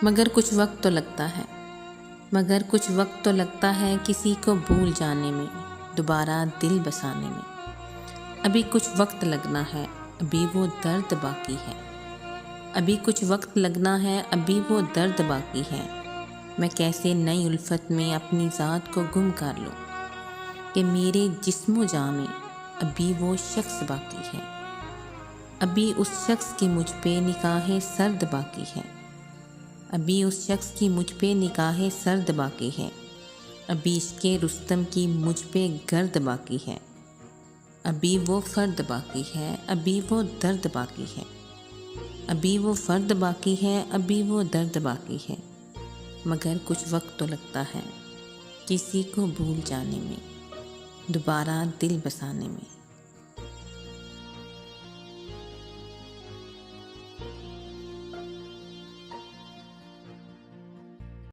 मगर कुछ वक्त तो लगता है, मगर कुछ वक्त तो लगता है किसी को भूल जाने में, दोबारा दिल बसाने में। अभी कुछ वक्त लगना है, अभी वो दर्द बाकी है। अभी कुछ वक्त लगना है, अभी वो दर्द बाकी है। मैं कैसे नई उल्फत में अपनी ज़ात को गुम कर लूँ कि मेरे जिस्मो जाँ में अभी वो शख्स बाकी है। अभी उस शख्स की मुझ पे निगाहें सर्द बाकी है। अभी उस शख्स की मुझ पे निगाहें सर्द बाकी है। अभी इश्क़े रुस्तम की मुझ पे गर्द बाकी है। अभी वो फ़र्द बाकी है, अभी वो दर्द बाकी है। अभी वो फ़र्द बाकी है, अभी वो दर्द बाकी है। मगर कुछ वक्त तो लगता है किसी को भूल जाने में, दोबारा दिल बसाने में।